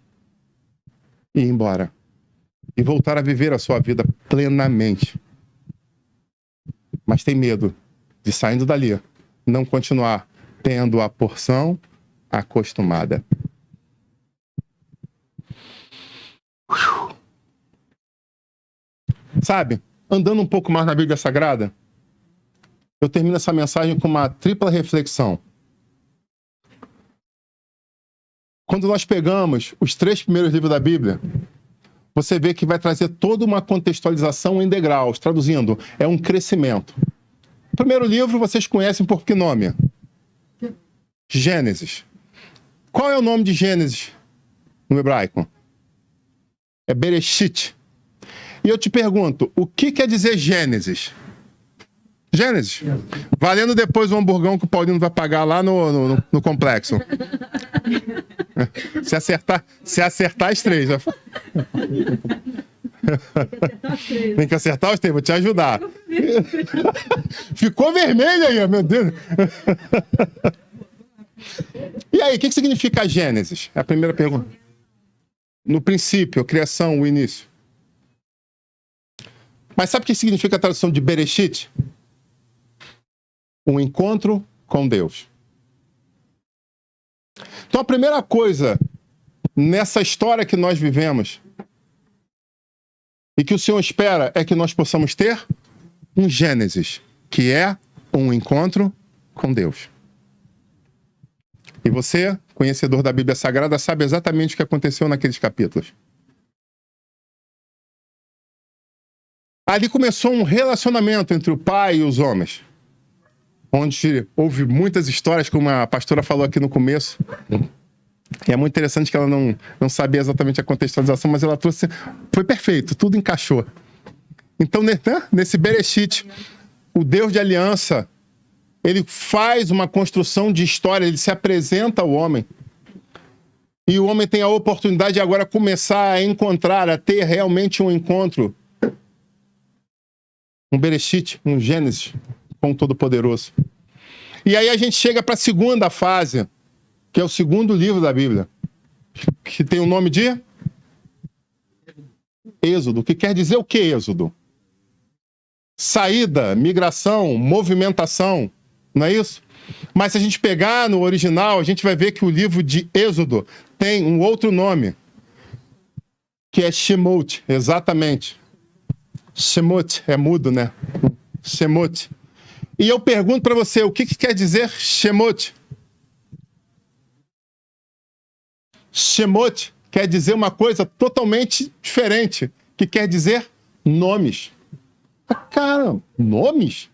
e ir embora. E voltar a viver a sua vida plenamente. Mas tem medo de, saindo dali, não continuar tendo a porção acostumada. Sabe, andando um pouco mais na Bíblia Sagrada, eu termino essa mensagem com uma tripla reflexão. Quando nós pegamos os 3 primeiros livros da Bíblia, você vê que vai trazer toda uma contextualização em degraus. Traduzindo, é um crescimento. O primeiro livro vocês conhecem por que nome? Gênesis. Qual é o nome de Gênesis no hebraico? É Bereshit. E eu te pergunto, o que quer dizer Gênesis? Gênesis. Valendo depois o hamburgão que o Paulinho vai pagar lá no complexo. Se acertar as 3. Tem que acertar os 3, vou te ajudar. Ficou vermelho aí, meu Deus. E aí, o que significa Gênesis? É a primeira pergunta. No princípio, a criação, o início. Mas sabe o que significa a tradução de Bereshit? Um encontro com Deus. Então a primeira coisa nessa história que nós vivemos e que o Senhor espera é que nós possamos ter um Gênesis, que é um encontro com Deus. E você, conhecedor da Bíblia Sagrada, sabe exatamente o que aconteceu naqueles capítulos. Ali começou um relacionamento entre o pai e os homens, onde houve muitas histórias, como a pastora falou aqui no começo. E é muito interessante que ela não sabia exatamente a contextualização, mas ela trouxe... Foi perfeito, tudo encaixou. Então, nesse Bereshit, o Deus de aliança, ele faz uma construção de história, ele se apresenta ao homem. E o homem tem a oportunidade de agora começar a encontrar, a ter realmente um encontro. Um Bereshit, um Gênesis com o Todo-Poderoso. E aí a gente chega para a segunda fase, que é o segundo livro da Bíblia, que tem o nome de Êxodo. Que quer dizer o que, Êxodo? Saída, migração, movimentação, não é isso? Mas se a gente pegar no original, a gente vai ver que o livro de Êxodo tem um outro nome, que é Shemot, exatamente. Shemot, é mudo, né? Shemot. E eu pergunto para você, o que quer dizer Shemot? Shemot quer dizer uma coisa totalmente diferente, que quer dizer nomes. Cara, nomes?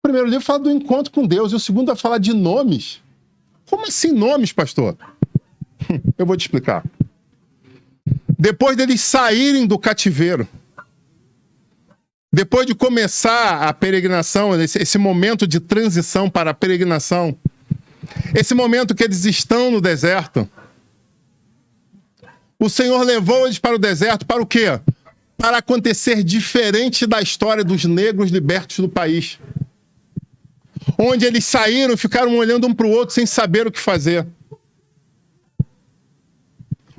O primeiro livro fala do encontro com Deus e o segundo vai falar de nomes. Como assim nomes, pastor? Eu vou te explicar. Depois deles saírem do cativeiro, depois de começar a peregrinação, esse momento de transição para a peregrinação, esse momento que eles estão no deserto, o Senhor levou eles para o deserto para o quê? Para acontecer diferente da história dos negros libertos do país. Onde eles saíram e ficaram olhando um para o outro sem saber o que fazer.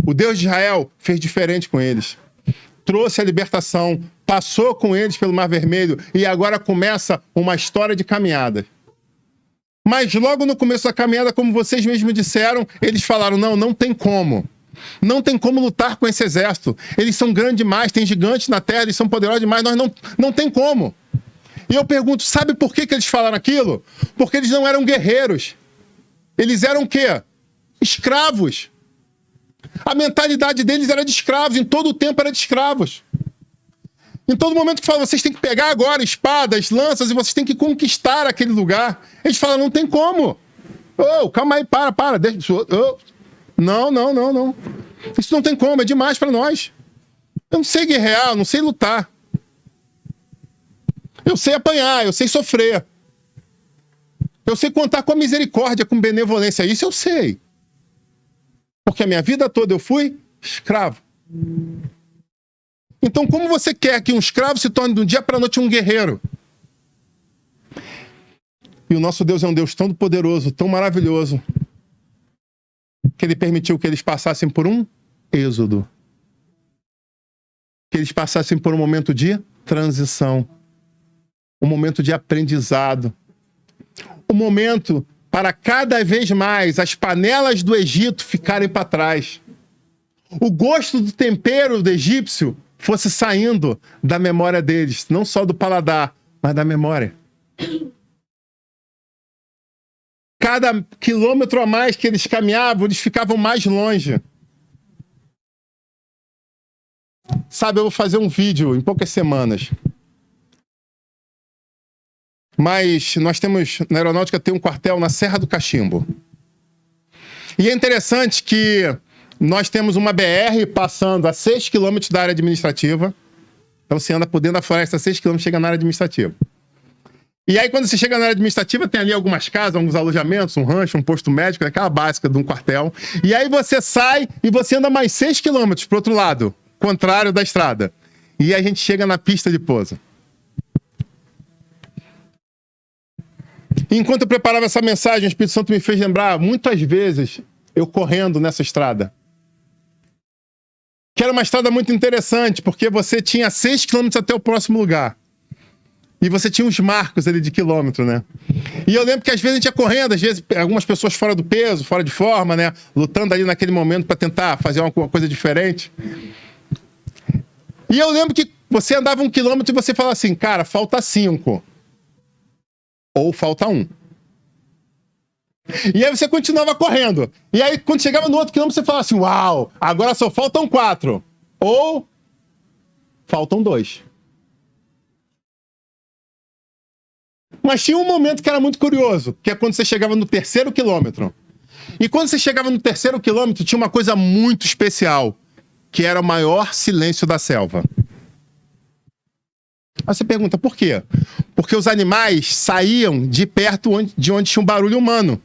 O Deus de Israel fez diferente com eles. Trouxe a libertação, passou com eles pelo Mar Vermelho e agora começa uma história de caminhada. Mas logo no começo da caminhada, como vocês mesmos disseram, eles falaram, não tem como. Não tem como lutar com esse exército. Eles são grandes demais, tem gigantes na terra, eles são poderosos demais, nós não tem como. E eu pergunto, sabe por que eles falaram aquilo? Porque eles não eram guerreiros. Eles eram o quê? Escravos. A mentalidade deles era de escravos, em todo o tempo era de escravos. Em todo momento que fala, vocês têm que pegar agora espadas, lanças, e vocês têm que conquistar aquele lugar. Eles falam, não tem como. Calma aí, para. Deixa, Não. Isso não tem como, é demais para nós. Eu não sei guerrear, eu não sei lutar. Eu sei apanhar, eu sei sofrer. Eu sei contar com a misericórdia, com benevolência. Isso eu sei. Porque a minha vida toda eu fui escravo. Então, como você quer que um escravo se torne de um dia para a noite um guerreiro? E o nosso Deus é um Deus tão poderoso, tão maravilhoso, que ele permitiu que eles passassem por um êxodo. Que eles passassem por um momento de transição. Um momento de aprendizado. Um momento para cada vez mais as panelas do Egito ficarem para trás. O gosto do tempero do egípcio fosse saindo da memória deles. Não só do paladar, mas da memória. Cada quilômetro a mais que eles caminhavam, eles ficavam mais longe. Sabe, eu vou fazer um vídeo em poucas semanas. Mas nós temos, na Aeronáutica, tem um quartel na Serra do Cachimbo. E é interessante que nós temos uma BR passando a 6 quilômetros da área administrativa. Então você anda por dentro da floresta a 6 quilômetros e chega na área administrativa. E aí quando você chega na área administrativa, tem ali algumas casas, alguns alojamentos, um rancho, um posto médico, aquela básica de um quartel. E aí você sai e você anda mais 6 quilômetros pro outro lado, contrário da estrada. E aí a gente chega na pista de pouso. Enquanto eu preparava essa mensagem, o Espírito Santo me fez lembrar, muitas vezes, eu correndo nessa estrada. Que era uma estrada muito interessante, porque você tinha 6 quilômetros até o próximo lugar. E você tinha uns marcos ali de quilômetro, né? E eu lembro que às vezes a gente ia correndo, às vezes algumas pessoas fora do peso, fora de forma, né? Lutando ali naquele momento para tentar fazer uma coisa diferente. E eu lembro que você andava 1 quilômetro e você falava assim, cara, falta 5. Ou falta 1. E aí você continuava correndo. E aí quando chegava no outro quilômetro você falava assim, uau, agora só faltam 4. Ou faltam 2. Mas tinha um momento que era muito curioso, que é quando você chegava no 3º quilômetro. E quando você chegava no 3º quilômetro, tinha uma coisa muito especial, que era o maior silêncio da selva. Aí você pergunta, por quê? Porque os animais saíam de perto de onde tinha um barulho humano.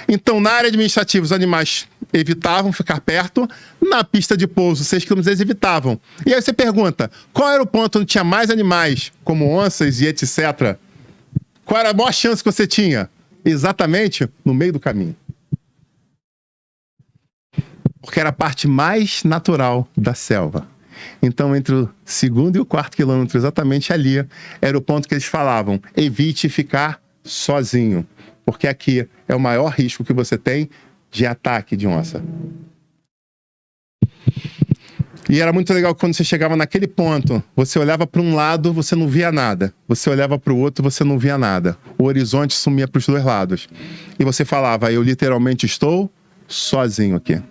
Então, na área administrativa, os animais evitavam ficar perto. Na pista de pouso, 6 km, eles evitavam. E aí você pergunta, qual era o ponto onde tinha mais animais, como onças e etc.? Qual era a maior chance que você tinha? Exatamente no meio do caminho. Porque era a parte mais natural da selva. Então, entre o 2º e o 4º quilômetro, exatamente ali, era o ponto que eles falavam, evite ficar sozinho. Porque aqui é o maior risco que você tem de ataque de onça. E era muito legal que quando você chegava naquele ponto, você olhava para um lado, você não via nada. Você olhava para o outro, você não via nada. O horizonte sumia para os dois lados. E você falava, eu literalmente estou sozinho aqui.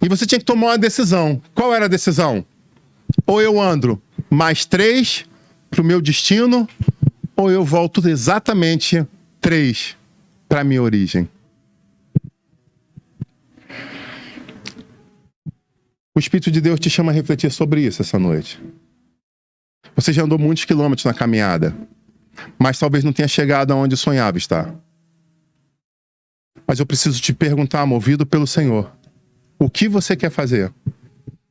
E você tinha que tomar uma decisão. Qual era a decisão? Ou eu ando mais 3 para o meu destino, ou eu volto exatamente 3 para a minha origem. O Espírito de Deus te chama a refletir sobre isso essa noite. Você já andou muitos quilômetros na caminhada, mas talvez não tenha chegado aonde sonhava estar. Mas eu preciso te perguntar, movido pelo Senhor, o que você quer fazer?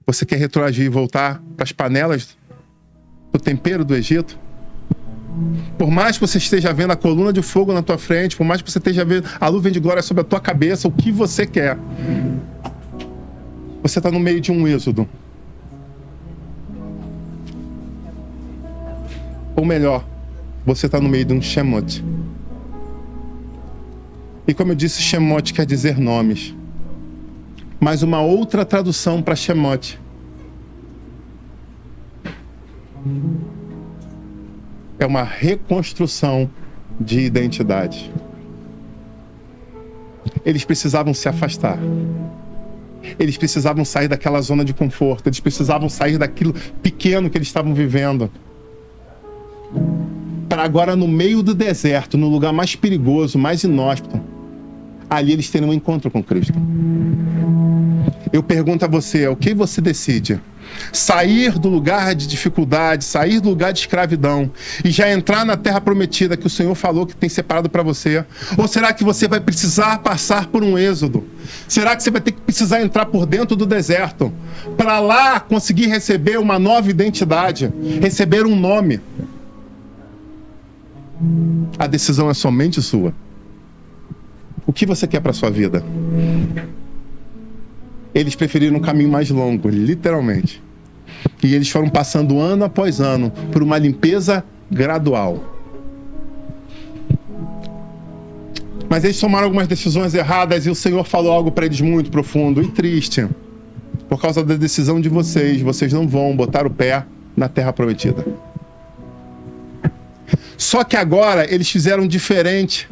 Você quer retroagir e voltar para as panelas do tempero do Egito? Por mais que você esteja vendo a coluna de fogo na tua frente, por mais que você esteja vendo a nuvem de glória sobre a tua cabeça, o que você quer? Você está no meio de um êxodo. Ou melhor, você está no meio de um Shemot. E como eu disse, Shemot quer dizer nomes. Mas uma outra tradução para Shemot é uma reconstrução de identidade. Eles precisavam se afastar. Eles precisavam sair daquela zona de conforto. Eles precisavam sair daquilo pequeno que eles estavam vivendo. Para agora, no meio do deserto, no lugar mais perigoso, mais inóspito, ali eles terem um encontro com Cristo. Eu pergunto a você, o que você decide? Sair do lugar de dificuldade, sair do lugar de escravidão e já entrar na terra prometida que o Senhor falou que tem separado para você? Ou será que você vai precisar passar por um êxodo? Será que você vai ter que precisar entrar por dentro do deserto para lá conseguir receber uma nova identidade, receber um nome? A decisão é somente sua. O que você quer para sua vida? Eles preferiram um caminho mais longo, literalmente. E eles foram passando ano após ano por uma limpeza gradual. Mas eles tomaram algumas decisões erradas e o Senhor falou algo para eles muito profundo e triste. Por causa da decisão de vocês, vocês não vão botar o pé na terra prometida. Só que agora eles fizeram diferente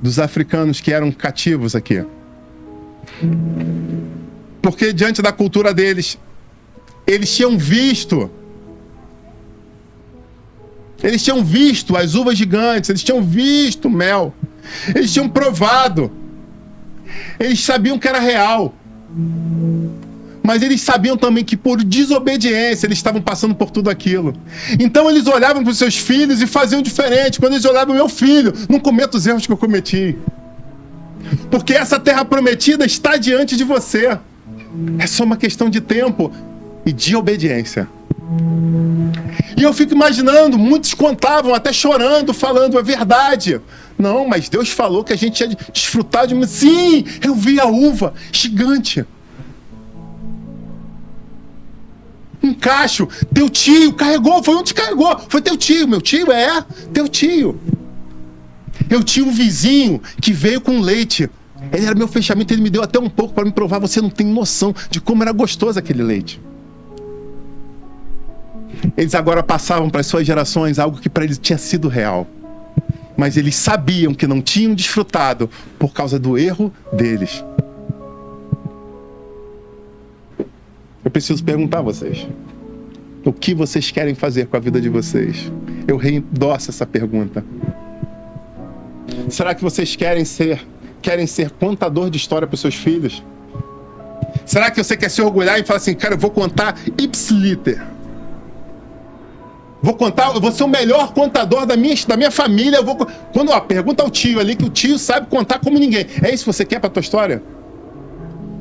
dos africanos que eram cativos aqui. Porque diante da cultura deles, eles tinham visto as uvas gigantes, eles tinham visto o mel, eles tinham provado, eles sabiam que era real, mas eles sabiam também que por desobediência eles estavam passando por tudo aquilo. Então eles olhavam para os seus filhos e faziam diferente. Quando eles olhavam, meu filho, não cometa os erros que eu cometi, porque essa terra prometida está diante de você. É só uma questão de tempo e de obediência. E eu fico imaginando, muitos contavam, até chorando, falando, é verdade. Não, mas Deus falou que a gente ia desfrutar de... Sim, eu vi a uva gigante. Um cacho, teu tio carregou, foi onde carregou, foi teu tio, meu tio, teu tio. Eu tinha um vizinho que veio com leite. Ele era meu fechamento, ele me deu até um pouco para me provar. Você não tem noção de como era gostoso aquele leite. Eles agora passavam para as suas gerações algo que para eles tinha sido real. Mas eles sabiam que não tinham desfrutado por causa do erro deles. Eu preciso perguntar a vocês. O que vocês querem fazer com a vida de vocês? Eu reendosso essa pergunta. Será que vocês querem ser contador de história para os seus filhos? Será que você quer se orgulhar e falar assim, cara, eu vou contar ipsiliter. Eu vou ser o melhor contador da minha família. Pergunta ao tio ali, que o tio sabe contar como ninguém. É isso que você quer para a tua história?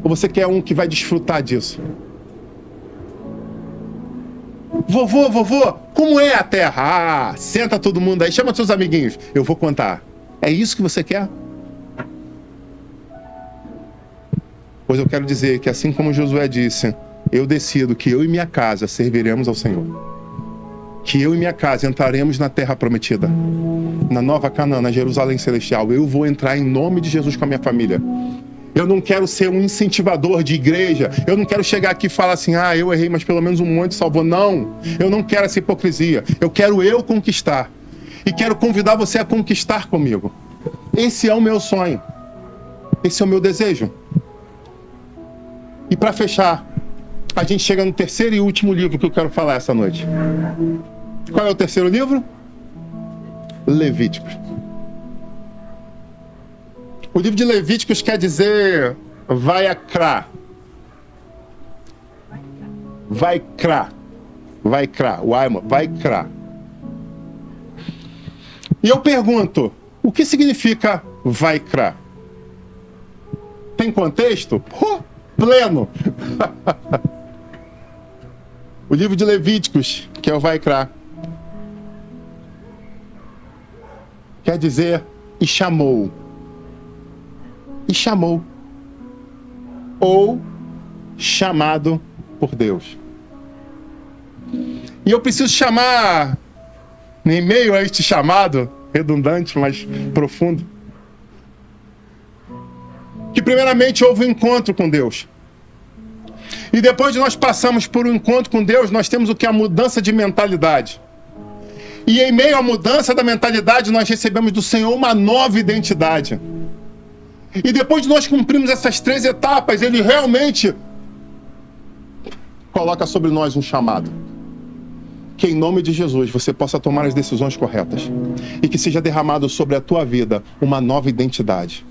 Ou você quer um que vai desfrutar disso? Vovô, como é a terra? Senta todo mundo aí, chama seus amiguinhos. Eu vou contar. É isso que você quer? Pois eu quero dizer que assim como Josué disse, eu decido que eu e minha casa serviremos ao Senhor. Que eu e minha casa entraremos na terra prometida, na Nova Canaã, na Jerusalém Celestial. Eu vou entrar em nome de Jesus com a minha família. Eu não quero ser um incentivador de igreja. Eu não quero chegar aqui e falar assim, eu errei, mas pelo menos um monte salvou. Não, eu não quero essa hipocrisia. Eu quero eu conquistar. E quero convidar você a conquistar comigo. Esse é o meu sonho. Esse é o meu desejo. E para fechar, a gente chega no terceiro e último livro que eu quero falar essa noite. Qual é o terceiro livro? Levíticos. O livro de Levíticos quer dizer Vaikra. Vaikra. E eu pergunto, o que significa Vaikra? Tem contexto? Pleno. O livro de Levíticos, que é o Vaikra, quer dizer e chamou. E chamou. Ou chamado por Deus. E eu preciso chamar, em meio a este chamado, redundante, mas profundo, que primeiramente houve um encontro com Deus. E depois de nós passarmos por um encontro com Deus, nós temos o que? A mudança de mentalidade. E em meio à mudança da mentalidade, nós recebemos do Senhor uma nova identidade. E depois de nós cumprirmos essas 3 etapas, Ele realmente coloca sobre nós um chamado. Que em nome de Jesus você possa tomar as decisões corretas. E que seja derramado sobre a tua vida uma nova identidade.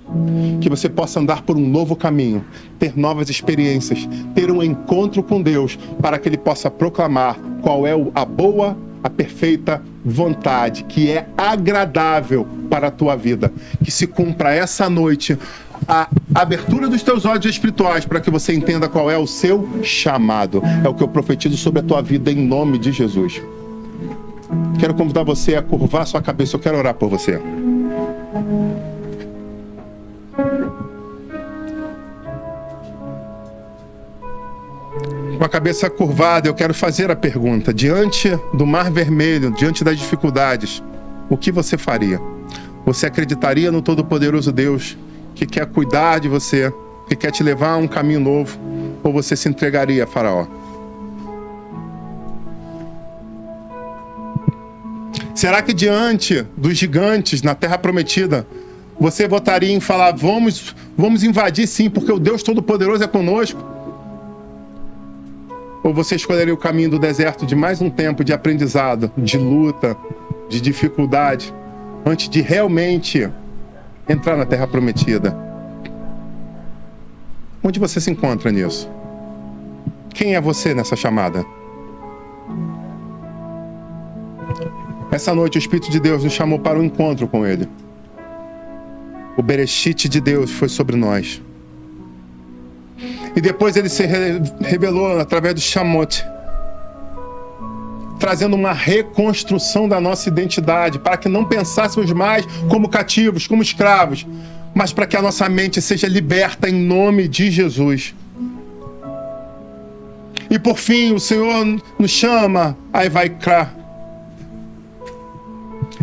Que você possa andar por um novo caminho, ter novas experiências, ter um encontro com Deus, para que Ele possa proclamar qual é a boa, a perfeita vontade, que é agradável para a tua vida. Que se cumpra essa noite a abertura dos teus olhos espirituais para que você entenda qual é o seu chamado. É o que eu profetizo sobre a tua vida em nome de Jesus. Quero convidar você a curvar sua cabeça. Eu quero orar por você. Com a cabeça curvada, eu quero fazer a pergunta: diante do mar vermelho, diante das dificuldades, o que você faria? Você acreditaria no Todo-Poderoso Deus que quer cuidar de você, que quer te levar a um caminho novo, ou você se entregaria a Faraó? Será que diante dos gigantes na Terra Prometida, você votaria em falar, vamos invadir sim, porque o Deus Todo-Poderoso é conosco? Ou você escolheria o caminho do deserto de mais um tempo de aprendizado, de luta, de dificuldade, antes de realmente entrar na Terra Prometida? Onde você se encontra nisso? Quem é você nessa chamada? Essa noite o Espírito de Deus nos chamou para o encontro com Ele. O Bereshit de Deus foi sobre nós. E depois Ele se revelou através do Shamot, trazendo uma reconstrução da nossa identidade, para que não pensássemos mais como cativos, como escravos, mas para que a nossa mente seja liberta em nome de Jesus. E por fim, o Senhor nos chama a Vaikra.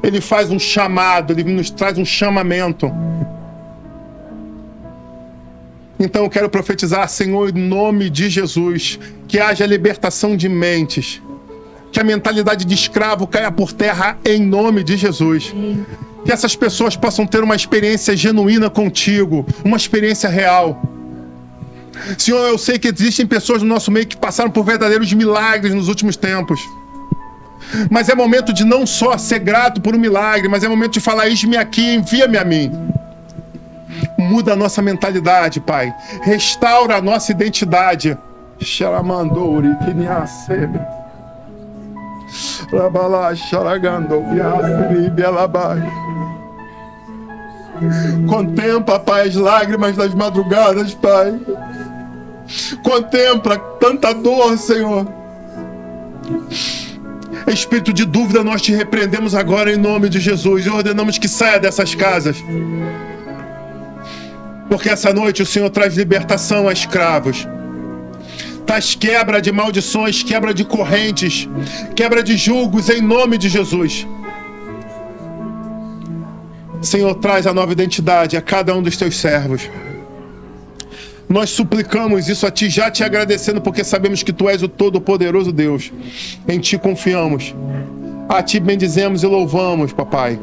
Ele faz um chamado, Ele nos traz um chamamento. Então eu quero profetizar, Senhor, em nome de Jesus, que haja libertação de mentes, que a mentalidade de escravo caia por terra em nome de Jesus. Que essas pessoas possam ter uma experiência genuína contigo, uma experiência real. Senhor, eu sei que existem pessoas no nosso meio que passaram por verdadeiros milagres nos últimos tempos. Mas é momento de não só ser grato por um milagre, mas é momento de falar, eis-me aqui, envia-me a mim. Muda a nossa mentalidade, Pai. Restaura a nossa identidade. Contempla, Pai, as lágrimas das madrugadas, Pai. Contempla tanta dor, Senhor. Espírito de dúvida, nós te repreendemos agora em nome de Jesus e ordenamos que saia dessas casas. Porque essa noite o Senhor traz libertação a escravos. Traz quebra de maldições, quebra de correntes, quebra de julgos em nome de Jesus. Senhor, traz a nova identidade a cada um dos teus servos. Nós suplicamos isso a Ti, já Te agradecendo, porque sabemos que Tu és o Todo-Poderoso Deus. Em Ti confiamos. A Ti bendizemos e louvamos, papai.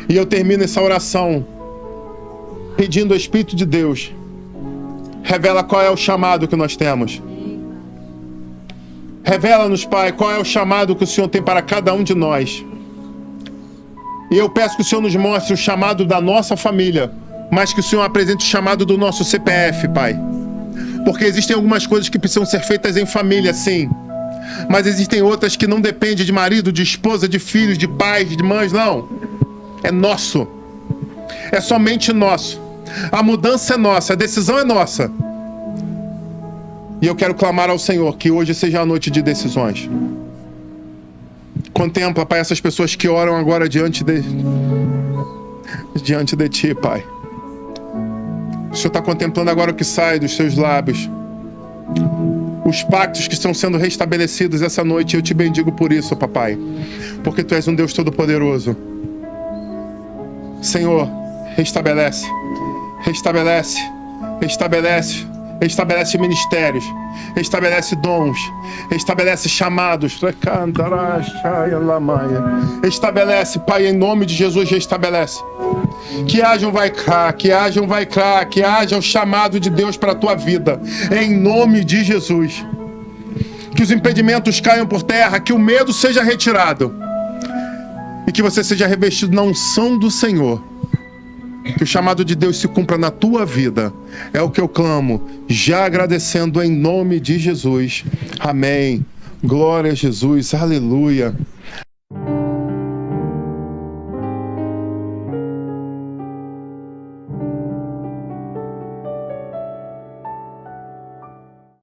E eu termino essa oração pedindo ao Espírito de Deus, revela qual é o chamado que nós temos. Revela-nos, Pai, qual é o chamado que o Senhor tem para cada um de nós. E eu peço que o Senhor nos mostre o chamado da nossa família, mas que o Senhor apresente o chamado do nosso CPF, Pai. Porque existem algumas coisas que precisam ser feitas em família, sim. Mas existem outras que não dependem de marido, de esposa, de filhos, de pais, de mães, não. É nosso. É somente nosso. A mudança é nossa, a decisão é nossa. E eu quero clamar ao Senhor que hoje seja a noite de decisões. Contempla, Pai, essas pessoas que oram agora diante de Ti, Pai. O Senhor está contemplando agora o que sai dos seus lábios. Os pactos que estão sendo restabelecidos essa noite. Eu te bendigo por isso, papai. Porque Tu és um Deus todo-poderoso. Senhor, restabelece. Restabelece. Restabelece. Restabelece ministérios. Restabelece dons. Restabelece chamados. Restabelece, Pai, em nome de Jesus, restabelece. Que haja um vai cá, que haja um vai cá, que haja o chamado de Deus para a tua vida. Em nome de Jesus. Que os impedimentos caiam por terra, que o medo seja retirado. E que você seja revestido na unção do Senhor. Que o chamado de Deus se cumpra na tua vida. É o que eu clamo, já agradecendo em nome de Jesus. Amém. Glória a Jesus. Aleluia.